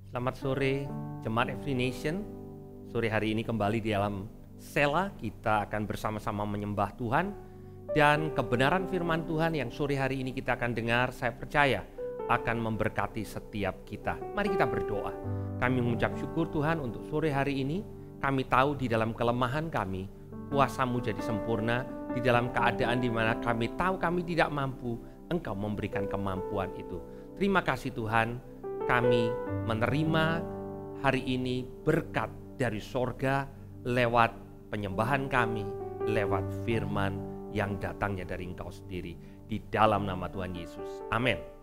Selamat sore, Jemaat FD Nation. Sore hari ini kembali di dalam Sela, kita akan bersama-sama menyembah Tuhan. Dan kebenaran firman Tuhan yang sore hari ini kita akan dengar, saya percaya akan memberkati setiap kita. Mari kita berdoa. Kami mengucap syukur Tuhan untuk sore hari ini. Kami tahu di dalam kelemahan kami, kuasa-Mu jadi sempurna. Di dalam keadaan di mana kami tahu kami tidak mampu, Engkau memberikan kemampuan itu. Terima kasih Tuhan, kami menerima hari ini berkat dari sorga lewat penyembahan kami, lewat firman yang datangnya dari Engkau sendiri. Di dalam nama Tuhan Yesus. Amin.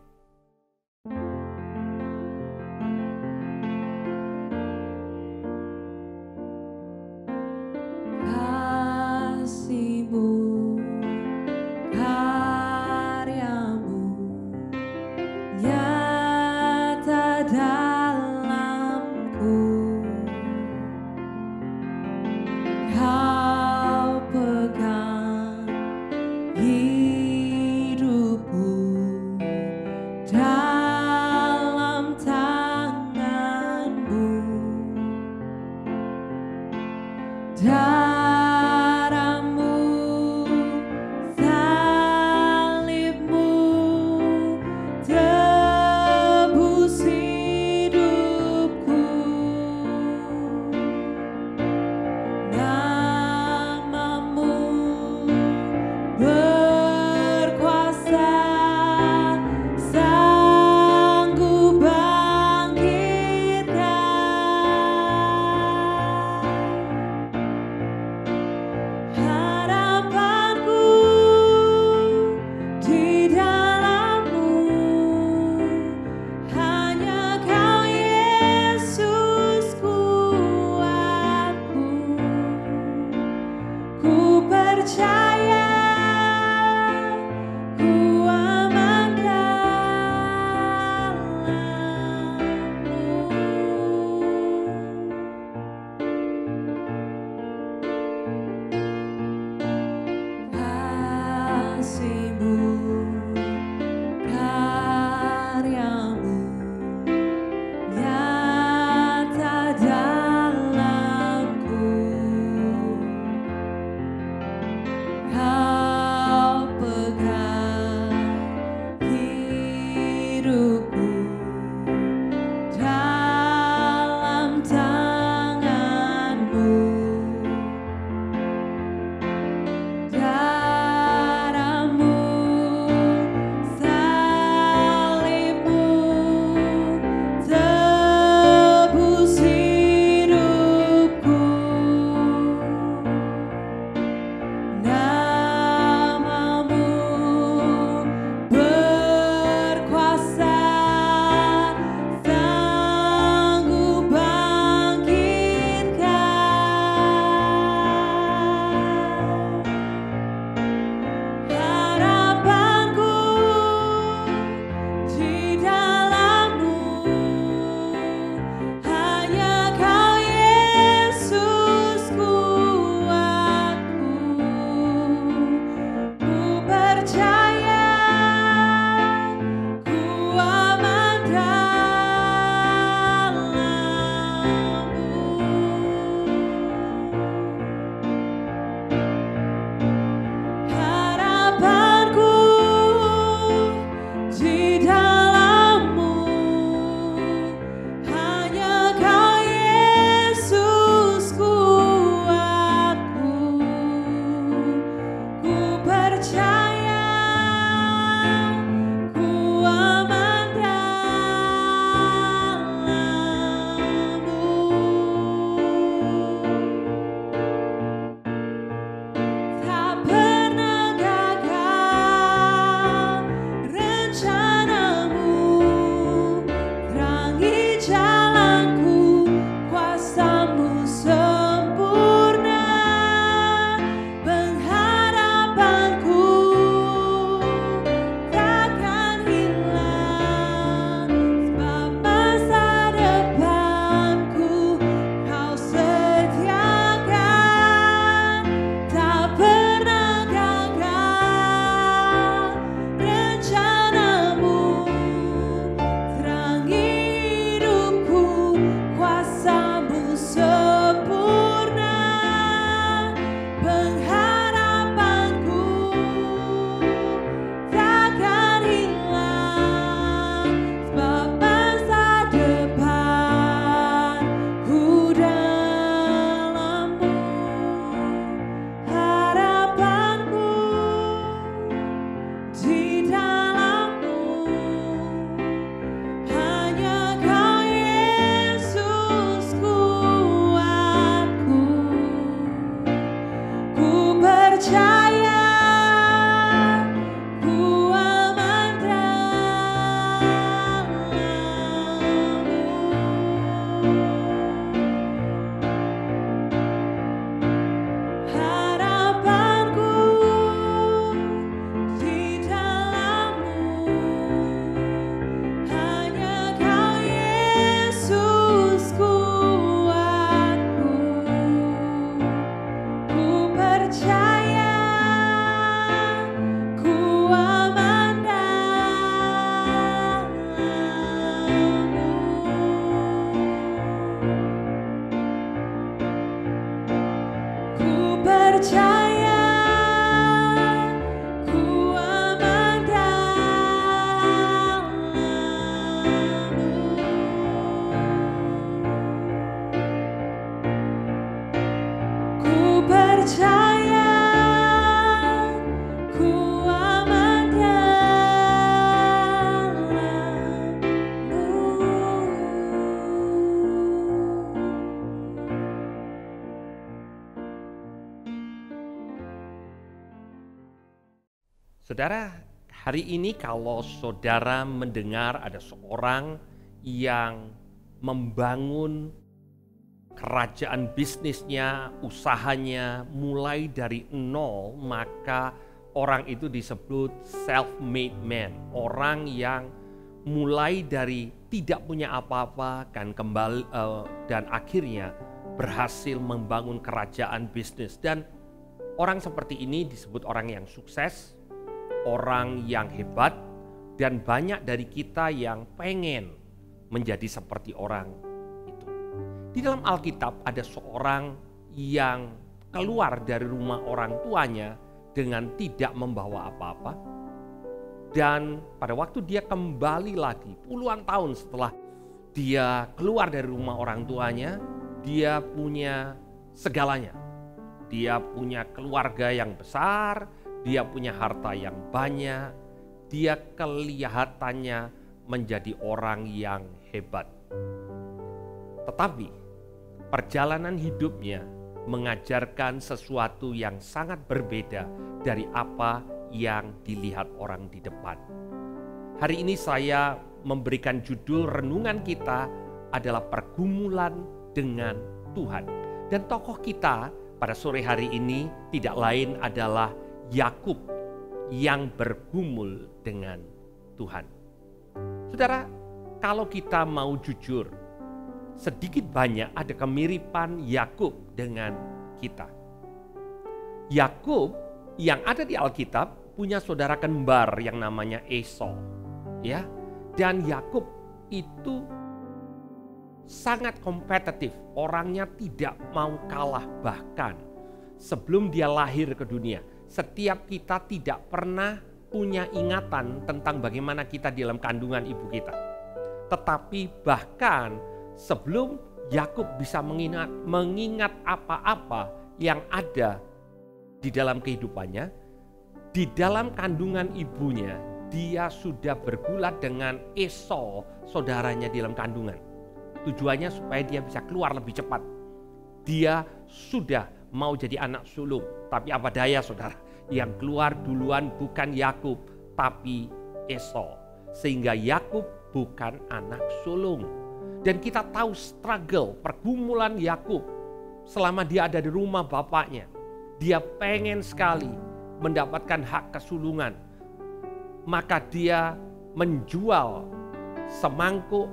percaya ku aman Saudara, hari ini kalau saudara mendengar ada seorang yang membangun kerajaan bisnisnya, usahanya mulai dari nol, maka orang itu disebut self-made man. Orang yang mulai dari tidak punya apa-apa dan akhirnya berhasil membangun kerajaan bisnis. Dan orang seperti ini disebut orang yang sukses, orang yang hebat, dan banyak dari kita yang pengen menjadi seperti orang itu. Di dalam Alkitab ada seorang yang keluar dari rumah orang tuanya dengan tidak membawa apa-apa. Dan pada waktu dia kembali lagi puluhan tahun setelah dia keluar dari rumah orang tuanya, dia punya segalanya. Dia punya keluarga yang besar, dia punya harta yang banyak, dia kelihatannya menjadi orang yang hebat. Tetapi perjalanan hidupnya mengajarkan sesuatu yang sangat berbeda dari apa yang dilihat orang di depan. Hari ini saya memberikan judul renungan kita adalah pergumulan dengan Tuhan. Dan tokoh kita pada sore hari ini tidak lain adalah Yakub yang bergumul dengan Tuhan. Saudara, kalau kita mau jujur, sedikit banyak ada kemiripan Yakub dengan kita. Yakub yang ada di Alkitab punya saudara kembar yang namanya Esau, ya. Dan Yakub itu sangat kompetitif, orangnya tidak mau kalah. Bahkan sebelum dia lahir ke dunia, setiap kita tidak pernah punya ingatan tentang bagaimana kita di dalam kandungan ibu kita. Tetapi bahkan sebelum Yakub bisa mengingat apa-apa yang ada di dalam kehidupannya, di dalam kandungan ibunya, dia sudah bergulat dengan Esau, saudaranya di dalam kandungan. Tujuannya supaya dia bisa keluar lebih cepat. Dia sudah mau jadi anak sulung, tapi apa daya saudara, yang keluar duluan bukan Yakub tapi Esau, sehingga Yakub bukan anak sulung. Dan kita tahu struggle, pergumulan Yakub selama dia ada di rumah bapaknya. Dia pengen sekali mendapatkan hak kesulungan, maka dia menjual semangkuk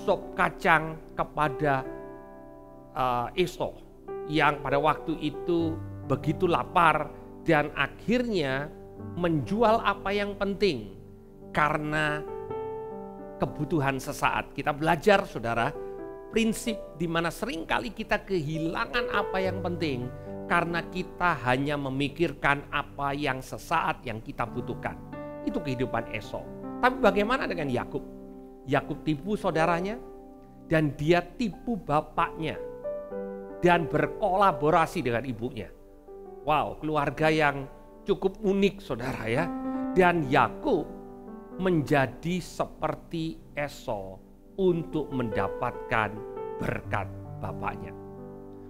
sop kacang kepada Esau yang pada waktu itu begitu lapar dan akhirnya menjual apa yang penting karena kebutuhan sesaat. Kita belajar saudara, prinsip di mana seringkali kita kehilangan apa yang penting karena kita hanya memikirkan apa yang sesaat yang kita butuhkan. Itu kehidupan Esau. Tapi bagaimana dengan Yakub? Yakub tipu saudaranya dan dia tipu bapaknya dan berkolaborasi dengan ibunya. Wow, keluarga yang cukup unik saudara ya. Dan Yakub menjadi seperti Esau untuk mendapatkan berkat bapaknya.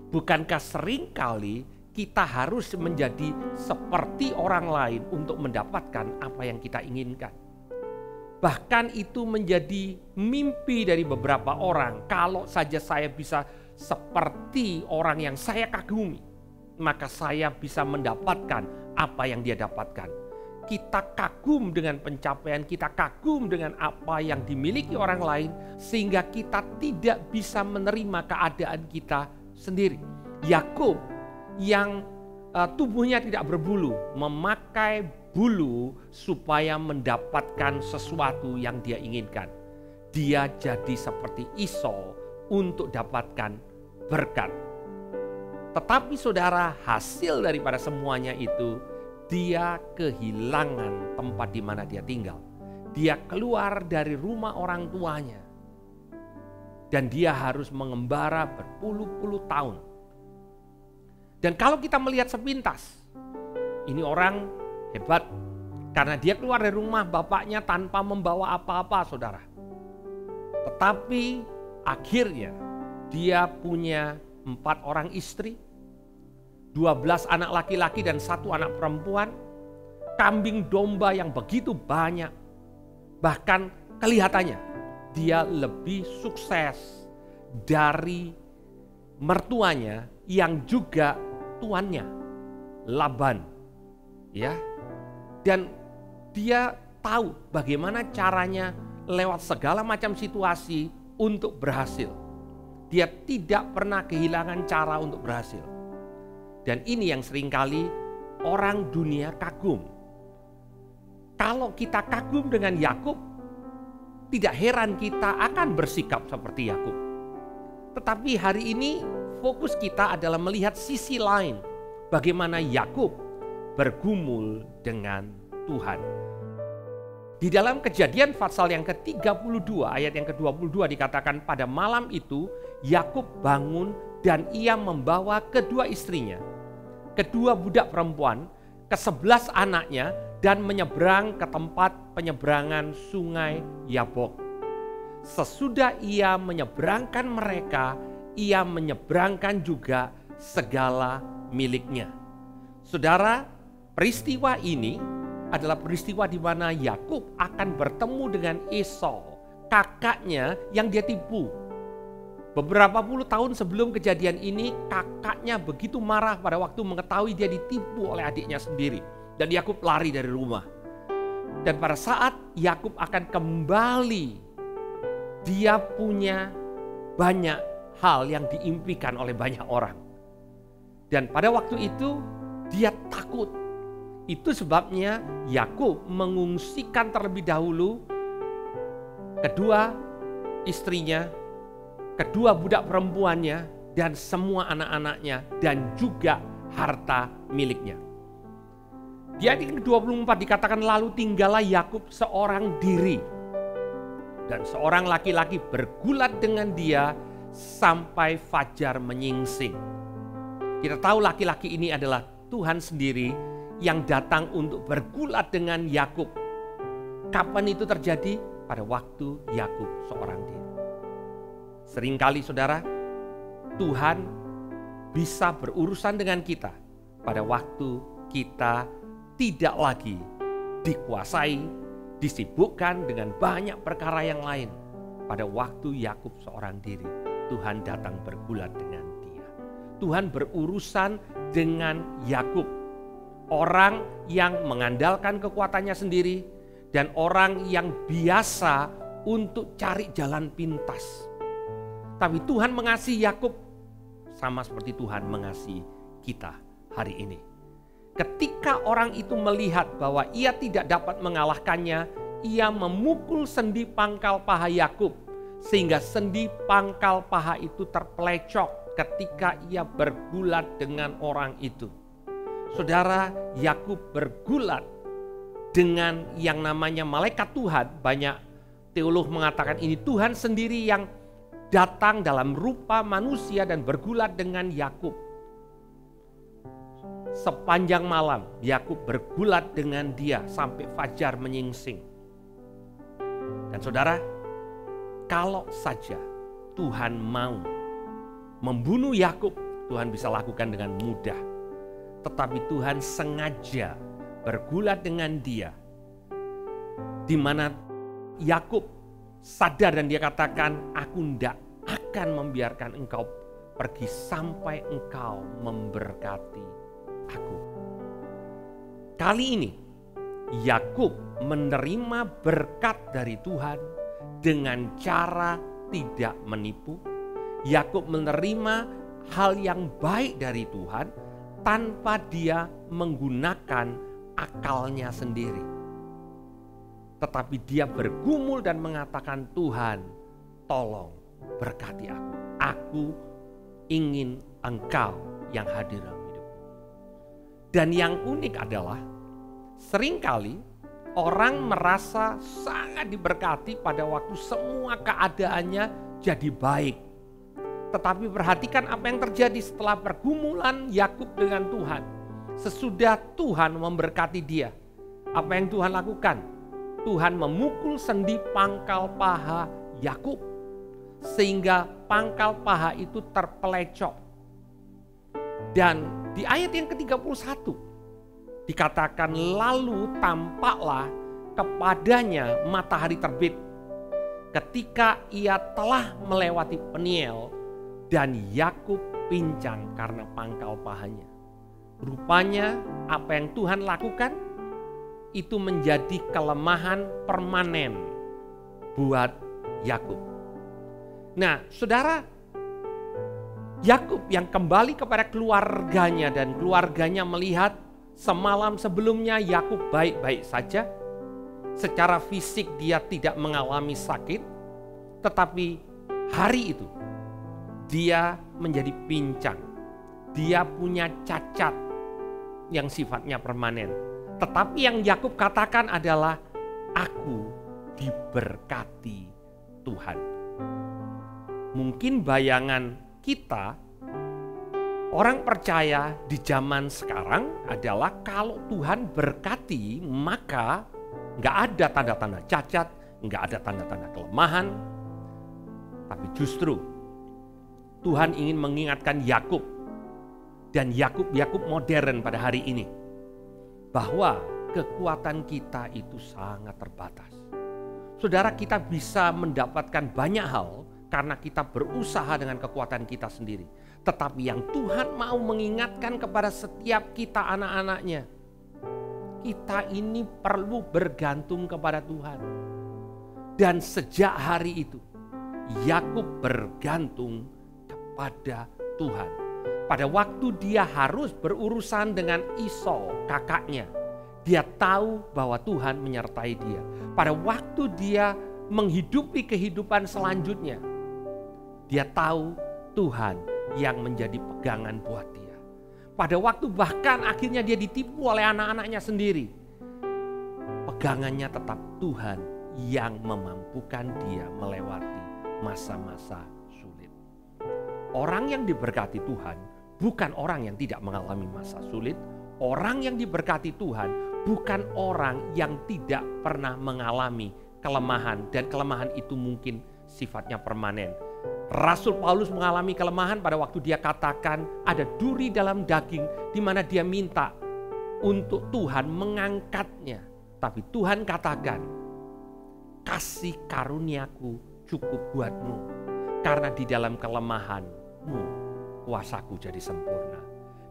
Bukankah seringkali kita harus menjadi seperti orang lain untuk mendapatkan apa yang kita inginkan? Bahkan itu menjadi mimpi dari beberapa orang. Kalau saja saya bisa seperti orang yang saya kagumi, maka saya bisa mendapatkan apa yang dia dapatkan. Kita kagum dengan pencapaian, kita kagum dengan apa yang dimiliki orang lain, sehingga kita tidak bisa menerima keadaan kita sendiri. Yakub yang tubuhnya tidak berbulu, memakai bulu supaya mendapatkan sesuatu yang dia inginkan. Dia jadi seperti Esau untuk dapatkan berkat. Tetapi saudara, hasil daripada semuanya itu, dia kehilangan tempat di mana dia tinggal. Dia keluar dari rumah orang tuanya. Dan dia harus mengembara berpuluh-puluh tahun. Dan kalau kita melihat sepintas, ini orang hebat karena dia keluar dari rumah bapaknya tanpa membawa apa-apa, saudara. Tetapi akhirnya dia punya 4 orang istri, 12 anak laki-laki dan 1 anak perempuan, kambing domba yang begitu banyak. Bahkan kelihatannya dia lebih sukses dari mertuanya yang juga tuannya, Laban. Ya. Dan dia tahu bagaimana caranya lewat segala macam situasi untuk berhasil. Dia tidak pernah kehilangan cara untuk berhasil. Dan ini yang seringkali orang dunia kagum. Kalau kita kagum dengan Yakub, tidak heran kita akan bersikap seperti Yakub. Tetapi hari ini fokus kita adalah melihat sisi lain. Bagaimana Yakub bergumul dengan Tuhan. Di dalam Kejadian pasal yang ke-32 ayat yang ke-22 dikatakan pada malam itu Yakub bangun dan ia membawa kedua istrinya, kedua budak perempuan, ke-11 anaknya dan menyeberang ke tempat penyeberangan sungai Yabok. Sesudah ia menyeberangkan mereka, ia menyeberangkan juga segala miliknya. Saudara, peristiwa ini adalah peristiwa di mana Yakub akan bertemu dengan Esau, kakaknya yang dia tipu. Beberapa puluh tahun sebelum kejadian ini, kakaknya begitu marah pada waktu mengetahui dia ditipu oleh adiknya sendiri. Dan Yakub lari dari rumah. Dan pada saat Yakub akan kembali, dia punya banyak hal yang diimpikan oleh banyak orang. Dan pada waktu itu dia takut. Itu sebabnya Yakub mengungsikan terlebih dahulu kedua istrinya, kedua budak perempuannya, dan semua anak-anaknya, dan juga harta miliknya. Di ayat ke-24 dikatakan lalu tinggallah Yakub seorang diri. Dan seorang laki-laki bergulat dengan dia sampai fajar menyingsing. Kita tahu laki-laki ini adalah Tuhan sendiri yang datang untuk bergulat dengan Yakub. Kapan itu terjadi? Pada waktu Yakub seorang diri. Seringkali saudara, Tuhan bisa berurusan dengan kita pada waktu kita tidak lagi dikuasai, disibukkan dengan banyak perkara yang lain. Pada waktu Yakub seorang diri, Tuhan datang bergulat dengan dia. Tuhan berurusan dengan Yakub. Orang yang mengandalkan kekuatannya sendiri dan orang yang biasa untuk cari jalan pintas. Tapi Tuhan mengasihi Yakub sama seperti Tuhan mengasihi kita hari ini. Ketika orang itu melihat bahwa ia tidak dapat mengalahkannya, ia memukul sendi pangkal paha Yakub sehingga sendi pangkal paha itu terpelecok ketika ia bergulat dengan orang itu. Saudara, Yakub bergulat dengan yang namanya malaikat Tuhan. Banyak teolog mengatakan ini Tuhan sendiri yang datang dalam rupa manusia dan bergulat dengan Yakub. Sepanjang malam Yakub bergulat dengan dia sampai fajar menyingsing. Dan saudara, kalau saja Tuhan mau membunuh Yakub, Tuhan bisa lakukan dengan mudah. Tetapi Tuhan sengaja bergulat dengan dia. Di mana Yakub sadar dan dia katakan, aku tidak akan membiarkan engkau pergi sampai engkau memberkati aku. Kali ini Yakub menerima berkat dari Tuhan dengan cara tidak menipu. Yakub menerima hal yang baik dari Tuhan tanpa dia menggunakan akalnya sendiri. Tetapi dia bergumul dan mengatakan, Tuhan tolong berkati aku. Aku ingin engkau yang hadir dalam hidupku. Dan yang unik adalah seringkali orang merasa sangat diberkati pada waktu semua keadaannya jadi baik. Tetapi perhatikan apa yang terjadi setelah pergumulan Yakub dengan Tuhan. Sesudah Tuhan memberkati dia, apa yang Tuhan lakukan? Tuhan memukul sendi pangkal paha Yakub sehingga pangkal paha itu terpelecok. Dan di ayat yang ke-31 dikatakan, lalu tampaklah kepadanya matahari terbit ketika ia telah melewati Peniel, dan Yakub pincang karena pangkal pahanya. Rupanya apa yang Tuhan lakukan itu menjadi kelemahan permanen buat Yakub. Nah, saudara, Yakub yang kembali kepada keluarganya dan keluarganya melihat semalam sebelumnya Yakub baik-baik saja. Secara fisik dia tidak mengalami sakit, tetapi hari itu dia menjadi pincang. Dia punya cacat yang sifatnya permanen. Tetapi yang Yakub katakan adalah, aku diberkati Tuhan. Mungkin bayangan kita, orang percaya di zaman sekarang adalah kalau Tuhan berkati maka nggak ada tanda-tanda cacat, nggak ada tanda-tanda kelemahan. Tapi justru Tuhan ingin mengingatkan Yakub dan Yakub modern pada hari ini bahwa kekuatan kita itu sangat terbatas. Saudara, kita bisa mendapatkan banyak hal karena kita berusaha dengan kekuatan kita sendiri. Tetapi yang Tuhan mau mengingatkan kepada setiap kita anak-anaknya, kita ini perlu bergantung kepada Tuhan. Dan sejak hari itu Yakub bergantung kepada Tuhan. Pada waktu dia harus berurusan dengan Esau, kakaknya, dia tahu bahwa Tuhan menyertai dia. Pada waktu dia menghidupi kehidupan selanjutnya, dia tahu Tuhan yang menjadi pegangan buat dia. Pada waktu bahkan akhirnya dia ditipu oleh anak-anaknya sendiri, pegangannya tetap Tuhan yang memampukan dia melewati masa-masa sulit. Orang yang diberkati Tuhan bukan orang yang tidak mengalami masa sulit. Orang yang diberkati Tuhan bukan orang yang tidak pernah mengalami kelemahan, dan kelemahan itu mungkin sifatnya permanen. Rasul Paulus mengalami kelemahan pada waktu dia katakan ada duri dalam daging, di mana dia minta untuk Tuhan mengangkatnya. Tapi Tuhan katakan, kasih karuniaku cukup buatmu, karena di dalam kelemahanmu kuasaku jadi sempurna.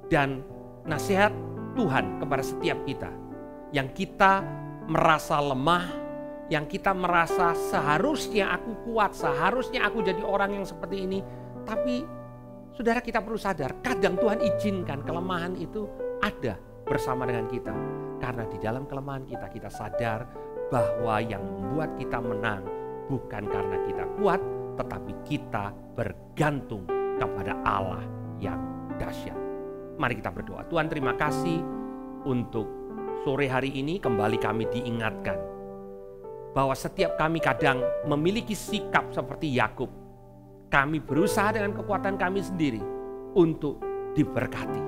Dan nasihat Tuhan kepada setiap kita yang kita merasa lemah, yang kita merasa seharusnya aku kuat, seharusnya aku jadi orang yang seperti ini. Tapi saudara, kita perlu sadar, kadang Tuhan izinkan kelemahan itu ada bersama dengan kita. Karena di dalam kelemahan kita, kita sadar bahwa yang membuat kita menang bukan karena kita kuat, tetapi kita bergantung kepada Allah yang dahsyat. Mari kita berdoa. Tuhan, terima kasih untuk sore hari ini kembali kami diingatkan bahwa setiap kami kadang memiliki sikap seperti Yakub. Kami berusaha dengan kekuatan kami sendiri untuk diberkati.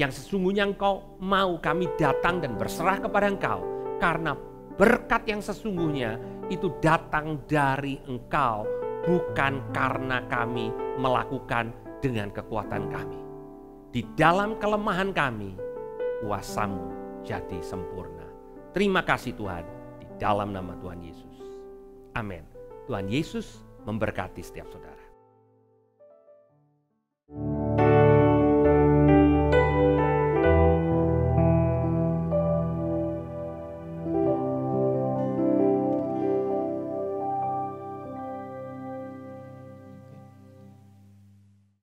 Yang sesungguhnya Engkau mau kami datang dan berserah kepada Engkau, karena berkat yang sesungguhnya itu datang dari Engkau, bukan karena kami melakukan dengan kekuatan kami. Di dalam kelemahan kami, kuasa-Mu jadi sempurna. Terima kasih Tuhan, di dalam nama Tuhan Yesus. Amin. Tuhan Yesus memberkati setiap saudara.